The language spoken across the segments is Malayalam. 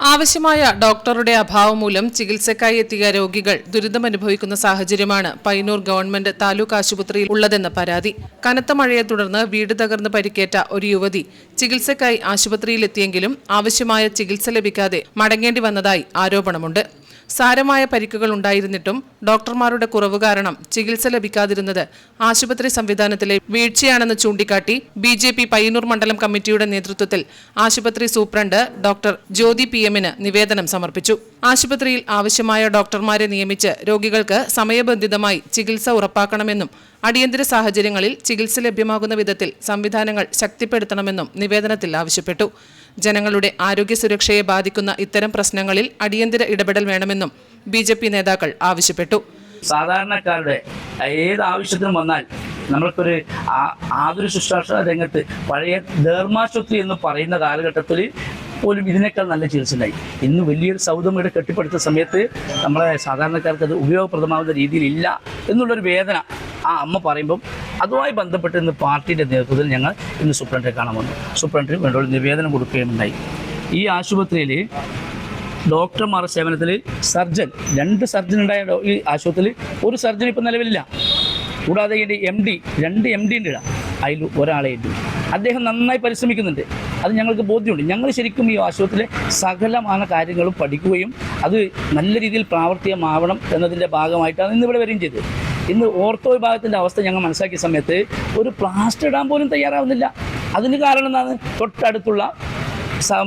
ആവശ്യമായ ഡോക്ടറുടെ അഭാവം മൂലം ചികിത്സയ്ക്കായി എത്തിയ രോഗികൾ ദുരിതമനുഭവിക്കുന്ന സാഹചര്യമാണ് പയ്യന്നൂർ ഗവൺമെന്റ് താലൂക്ക് ആശുപത്രിയിൽ ഉള്ളതെന്ന പരാതി. കനത്ത മഴയെ തുടർന്ന് വീട് തകർന്ന് പരിക്കേറ്റ ഒരു യുവതി ചികിത്സയ്ക്കായി ആശുപത്രിയിലെത്തിയെങ്കിലും ആവശ്യമായ ചികിത്സ ലഭിക്കാതെ മടങ്ങേണ്ടി വന്നതായി ആരോപണമുണ്ട്. സാരമായ പരിക്കുകൾ ഉണ്ടായിരുന്നിട്ടും ഡോക്ടർമാരുടെ കുറവ് കാരണം ചികിത്സ ലഭിക്കാതിരുന്നത് ആശുപത്രി സംവിധാനത്തിലെ വീഴ്ചയാണെന്ന് ചൂണ്ടിക്കാട്ടി ബിജെപി പയ്യന്നൂർ മണ്ഡലം കമ്മിറ്റിയുടെ നേതൃത്വത്തിൽ ആശുപത്രി സൂപ്രണ്ട് ഡോക്ടർ ജ്യോതി PM-ന് നിവേദനം സമർപ്പിച്ചു. ആശുപത്രിയിൽ ആവശ്യമായ ഡോക്ടർമാരെ നിയമിച്ച് രോഗികൾക്ക് സമയബന്ധിതമായി ചികിത്സ ഉറപ്പാക്കണമെന്നും അടിയന്തര സാഹചര്യങ്ങളിൽ ചികിത്സ ലഭ്യമാകുന്ന വിധത്തിൽ സംവിധാനങ്ങൾ ശക്തിപ്പെടുത്തണമെന്നും നിവേദനത്തിൽ ആവശ്യപ്പെട്ടു. ജനങ്ങളുടെ ആരോഗ്യ സുരക്ഷയെ ബാധിക്കുന്ന ഇത്തരം പ്രശ്നങ്ങളിൽ അടിയന്തര ഇടപെടൽ വേണമെന്നും BJP നേതാക്കൾ ആവശ്യപ്പെട്ടു. സാധാരണക്കാരുടെ ഏത് ആവശ്യത്തിനും വന്നാൽ നമ്മൾക്കൊരു ആതുര ശുശ്രൂഷ രംഗത്ത് പഴയ ധർമാശുപത്രി എന്ന് പറയുന്ന കാലഘട്ടത്തിൽ പോലും ഇതിനേക്കാൾ നല്ല ചികിത്സ ഉണ്ടായി. ഇന്ന് വലിയൊരു സൗധം ഇവിടെ കെട്ടിപ്പടുത്ത സമയത്ത് നമ്മളെ സാധാരണക്കാർക്ക് അത് ഉപയോഗപ്രദമാവുന്ന രീതിയിലില്ല എന്നുള്ളൊരു വേദന ആ അമ്മ പറയുമ്പം അതുമായി ബന്ധപ്പെട്ട് ഇന്ന് പാർട്ടിയുടെ നേതൃത്വത്തിൽ ഞങ്ങൾ ഇന്ന് സൂപ്രണ്ടിനെ കാണാൻ വന്നു. സൂപ്രണ്ടിന് വേണ്ട ഒരു നിവേദനം കൊടുക്കുകയുണ്ടായി. ഈ ആശുപത്രിയിൽ ഡോക്ടർമാരുടെ സേവനത്തിൽ സർജൻ 2 സർജൻ ഉണ്ടായ ഈ ആശുപത്രിയിൽ ഒരു സർജൻ ഇപ്പം നിലവിലില്ല. കൂടാതെ ഇതിൻ്റെ MD 2 MD ഉണ്ട്. അതിൽ ഒരാളെ ഉണ്ട്. അദ്ദേഹം നന്നായി പരിശ്രമിക്കുന്നുണ്ട്. അത് ഞങ്ങൾക്ക് ബോധ്യമുണ്ട്. ഞങ്ങൾ ശരിക്കും ഈ ആശുപത്രിയിലെ സകലമായ കാര്യങ്ങളും പഠിക്കുകയും അത് നല്ല രീതിയിൽ പ്രാവർത്തികമാവണം എന്നതിൻ്റെ ഭാഗമായിട്ടാണ് ഇന്നിവിടെ വരികയും ചെയ്തത്. ഇന്ന് ഓർത്തോ വിഭാഗത്തിൻ്റെ അവസ്ഥ ഞങ്ങൾ മനസ്സിലാക്കിയ സമയത്ത് ഒരു പ്ലാസ്റ്റർ ഇടാൻ പോലും തയ്യാറാവുന്നില്ല. അതിന് കാരണം എന്താണ്? തൊട്ടടുത്തുള്ള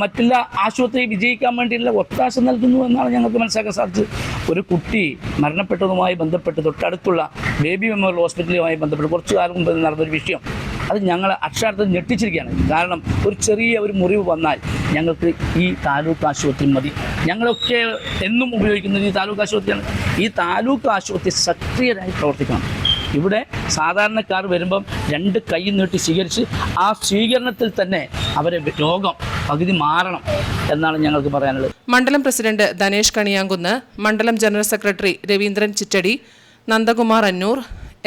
മറ്റുള്ള ആശുപത്രി വിജയിക്കാൻ വേണ്ടിയുള്ള ഒത്താശ നൽകുന്നു എന്നാണ് ഞങ്ങൾക്ക് മനസ്സിലാക്കാൻ സാധിച്ചത്. ഒരു കുട്ടി മരണപ്പെട്ടതുമായി ബന്ധപ്പെട്ട് തൊട്ടടുത്തുള്ള ബേബി മെമ്മോറിയൽ ഹോസ്പിറ്റലുമായി ബന്ധപ്പെട്ട് കുറച്ചു കാലം മുമ്പ് നടന്നൊരു വിഷയം അത് ഞങ്ങളെ അക്ഷരാർത്ഥത്തിൽ ഞെട്ടിച്ചിരിക്കുകയാണ്. കാരണം ഒരു ചെറിയ ഒരു മുറിവ് വന്നാൽ ഞങ്ങൾക്ക് ഈ താലൂക്ക് ആശുപത്രി മതി. ഞങ്ങളൊക്കെ എന്നും ഉപയോഗിക്കുന്നത് ഈ താലൂക്ക് ആശുപത്രിയാണ്. ഈ താലൂക്ക് ആശുപത്രി സക്രിയരായി പ്രവർത്തിക്കണം. ഇവിടെ സാധാരണക്കാർ വരുമ്പം 2 കൈ നീട്ടി സ്വീകരിച്ച് ആ സ്വീകരണത്തിൽ തന്നെ അവരെ രോഗം പകുതി മാറണം എന്നാണ് ഞങ്ങൾക്ക് പറയാനുള്ളത്. മണ്ഡലം പ്രസിഡന്റ് ധനേഷ് കണിയാങ്കുന്ന്, മണ്ഡലം general secretary Raveendran Chittadi, Nandakumar Annur,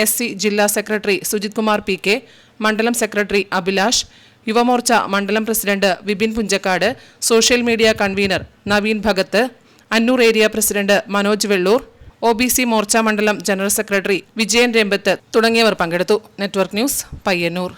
SC ജില്ലാ സെക്രട്ടറി സുജിത് കുമാർ PK, മണ്ഡലം സെക്രട്ടറി അഭിലാഷ്, യുവമോർച്ച മണ്ഡലം president Vipin Punchakkad, social media convener Naveen Bhagath, Annur area president Manoj Vellur, OBC Morcha മണ്ഡലം ജനറൽ സെക്രട്ടറി വിജയൻ രംബത്ത് തുടങ്ങിയവർ പങ്കെടുത്തു. Network news, Payyanur.